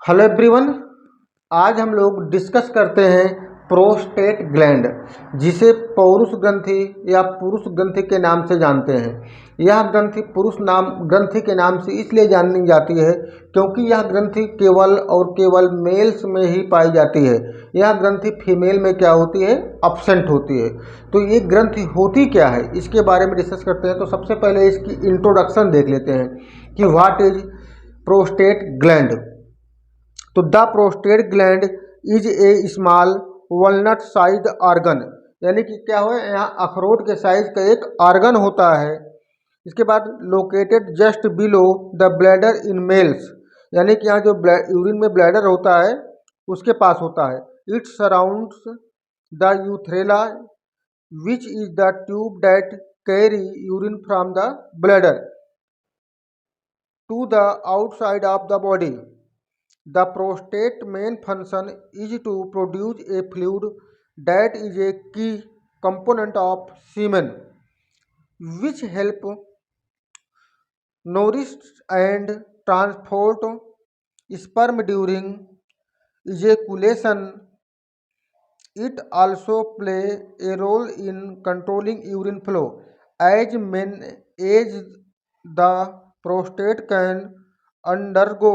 Hello everyone. आज हम लोग डिस्कस करते हैं प्रोस्टेट ग्लैंड, जिसे पौरुष ग्रंथि या पुरुष ग्रंथि के नाम से जानते हैं। यह ग्रंथि पुरुष नाम ग्रंथि के नाम से इसलिए जानी जाती है क्योंकि यह ग्रंथि केवल और केवल मेल्स में ही पाई जाती है। यह ग्रंथि फीमेल में क्या होती है, अब्सेंट होती है। तो ये ग्रंथि होती क्या है, इसके बारे में डिस्कस करते हैं। तो सबसे पहले इसकी इंट्रोडक्शन देख लेते हैं कि व्हाट इज प्रोस्टेट ग्लैंड। तो the prostate gland is a small walnut size organ, यानी कि क्या हुआ, यहाँ अखरोट के साइज का एक ऑर्गन होता है। इसके बाद located just below the bladder in males, यानी कि यहाँ जो यूरिन में ब्लैडर होता है उसके पास होता है। It surrounds the urethra which is the tube that carry urine from the bladder to the outside of the body. The prostate main function is to produce a fluid that is a key component of semen, which help nourish and transport sperm during ejaculation. It also play a role in controlling urine flow. As men age, the prostate can undergo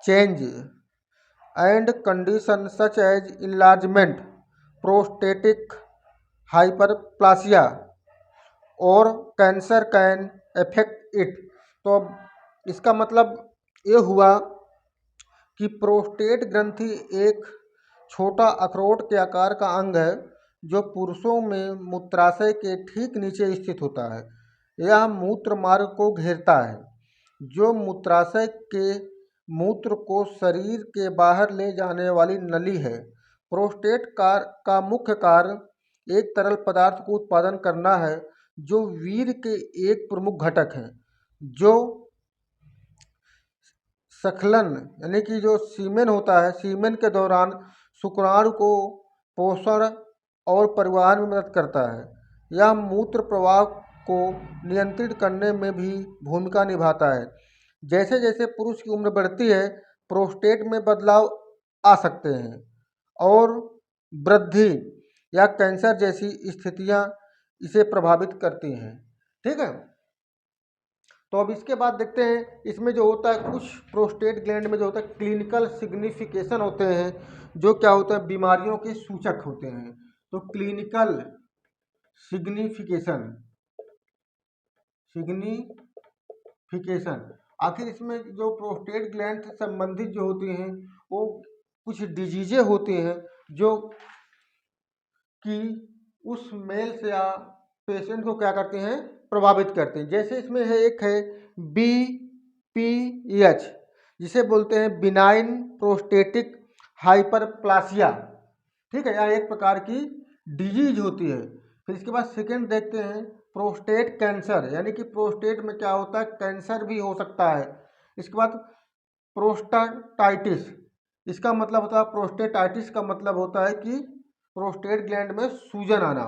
change and conditions such as enlargement, prostatic hyperplasia और cancer can affect it. तो अब इसका मतलब ये हुआ कि prostate ग्रंथि एक छोटा अखरोट के आकार का अंग है जो पुरुषों में मूत्राशय के ठीक नीचे स्थित होता है। यह मूत्र मार्ग को घेरता है, जो मूत्राशय के मूत्र को शरीर के बाहर ले जाने वाली नली है। प्रोस्टेट का मुख्य कार्य एक तरल पदार्थ को उत्पादन करना है, जो वीर्य के एक प्रमुख घटक है, जो स्खलन यानी कि जो सीमेन होता है, सीमेन के दौरान शुक्राणु को पोषण और परिवहन में मदद करता है। यह मूत्र प्रवाह को नियंत्रित करने में भी भूमिका निभाता है। जैसे जैसे पुरुष की उम्र बढ़ती है, प्रोस्टेट में बदलाव आ सकते हैं और वृद्धि या कैंसर जैसी स्थितियां इसे प्रभावित करती हैं। ठीक है, तो अब इसके बाद देखते हैं इसमें जो होता है, कुछ प्रोस्टेट ग्लैंड में जो होता है क्लिनिकल सिग्निफिकेशन होते हैं, जो क्या होता है, बीमारियों के सूचक होते हैं। तो क्लिनिकल सिग्निफिकेशन आखिर इसमें जो प्रोस्टेट ग्लैंड से संबंधित जो होती हैं वो कुछ डिजीजें होती हैं जो कि उस मेल से या पेशेंट को क्या करते हैं, प्रभावित करते हैं। जैसे इसमें है, एक है BPH, जिसे बोलते हैं बिनाइन प्रोस्टेटिक हाइपरप्लासिया। ठीक है, यह एक प्रकार की डिजीज होती है। फिर इसके बाद सेकेंड देखते हैं प्रोस्टेट कैंसर, यानी कि प्रोस्टेट में क्या होता है, कैंसर भी हो सकता है। इसके बाद प्रोस्टाटाइटिस, इसका मतलब होता है, प्रोस्टेटाइटिस का मतलब होता है कि प्रोस्टेट ग्लैंड में सूजन आना।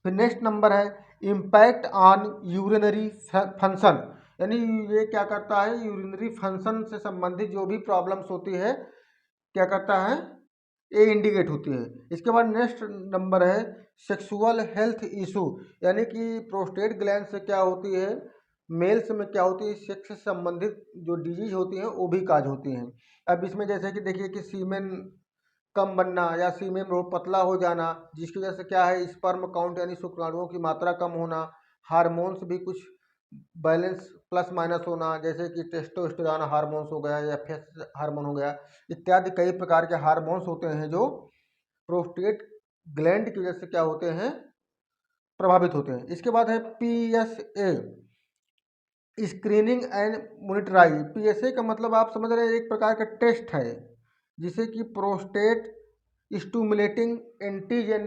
फिर नेक्स्ट नंबर है इम्पैक्ट ऑन यूरिनरी फंक्शन, यानी ये क्या करता है, यूरिनरी फंक्शन से संबंधित जो भी प्रॉब्लम्स होती है क्या करता है, ये इंडिकेट होती है। इसके बाद नेक्स्ट नंबर है सेक्सुअल हेल्थ इशू, यानी कि प्रोस्टेट ग्लैंड से क्या होती है, मेल्स में क्या होती है, सेक्स से संबंधित जो डिजीज होती हैं वो भी काज होती हैं। अब इसमें जैसे कि देखिए कि सीमेन कम बनना या सीमेन बहुत पतला हो जाना, जिसकी वजह से क्या है, स्पर्म काउंट यानी शुक्राणुओं की मात्रा कम होना, हार्मोन्स भी कुछ बैलेंस प्लस माइनस होना, जैसे कि टेस्टोस्टेरोन हार्मोन्स हो गया या FS हार्मोन हो गया, इत्यादि कई प्रकार के हार्मोन्स होते हैं जो प्रोस्टेट ग्लैंड की वजह से क्या होते हैं, प्रभावित होते हैं। इसके बाद है PSA, screening and monitoring. PSA का मतलब आप समझ रहे हैं, एक प्रकार का टेस्ट है जिसे कि प्रोस्टेट स्टिमुलेटिंग एंटीजन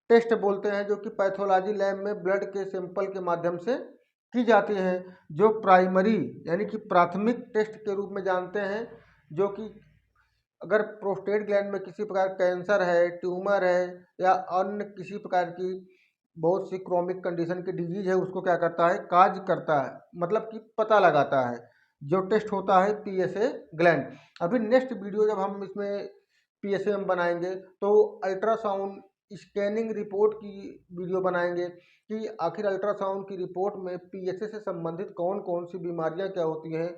टेस्ट बोलते हैं, जो कि पैथोलॉजी लैब में ब्लड के सैंपल के माध्यम से की जाती है, जो प्राइमरी यानी कि प्राथमिक टेस्ट के रूप में जानते हैं। जो कि अगर प्रोस्टेट ग्लैंड में किसी प्रकार कैंसर है, ट्यूमर है या अन्य किसी प्रकार की बहुत सी क्रोनिक कंडीशन की डिजीज है, उसको क्या करता है, काज करता है, मतलब कि पता लगाता है। जो टेस्ट होता है पीएसए ग्लैंड। अभी नेक्स्ट वीडियो जब हम इसमें पीएसए में बनाएंगे तो अल्ट्रासाउंड स्कैनिंग रिपोर्ट की वीडियो बनाएंगे कि आखिर अल्ट्रासाउंड की रिपोर्ट में पीएसए से संबंधित कौन कौन सी बीमारियां क्या होती हैं,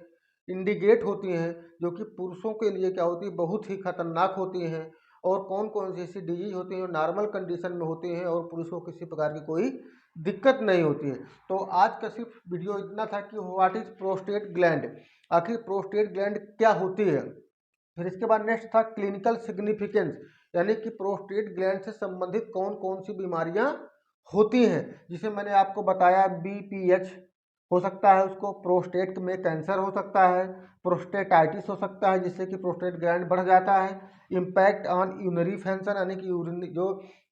इंडिकेट होती हैं, जो कि पुरुषों के लिए क्या होती है बहुत ही खतरनाक होती हैं, और कौन कौन सी ऐसी डिजीज होती हैं जो नॉर्मल कंडीशन में होती हैं और पुरुषों को किसी प्रकार की कोई दिक्कत नहीं होती है। तो आज का सिर्फ वीडियो इतना था कि व्हाट इज प्रोस्टेट ग्लैंड, आखिर प्रोस्टेट ग्लैंड क्या होती है। फिर इसके बाद नेक्स्ट था क्लिनिकल सिग्निफिकेंस, यानी कि प्रोस्टेट ग्लैंड से संबंधित कौन कौन सी बीमारियां होती हैं, जिसे मैंने आपको बताया बीपीएच हो सकता है, उसको प्रोस्टेट में कैंसर हो सकता है, प्रोस्टेटाइटिस हो सकता है जिससे कि प्रोस्टेट ग्लैंड बढ़ जाता है, इम्पैक्ट ऑन यूरिनरी फंक्शन, यानी कि जो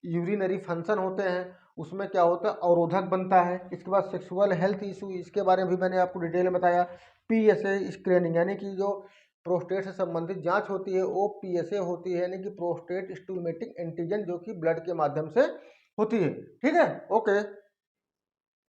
यूरिनरी फंक्शन होते हैं उसमें क्या होता है अवरोधक बनता है। इसके बाद सेक्सुअल हेल्थ इशू, इसके बारे में भी मैंने आपको डिटेल में बताया। पीएसए स्क्रीनिंग, यानी कि जो प्रोस्टेट से संबंधित जांच होती है वो पीएसए होती है, यानी कि प्रोस्टेट स्टिमुलेटिंग एंटीजन, जो कि ब्लड के माध्यम से होती है। ठीक है, ओके।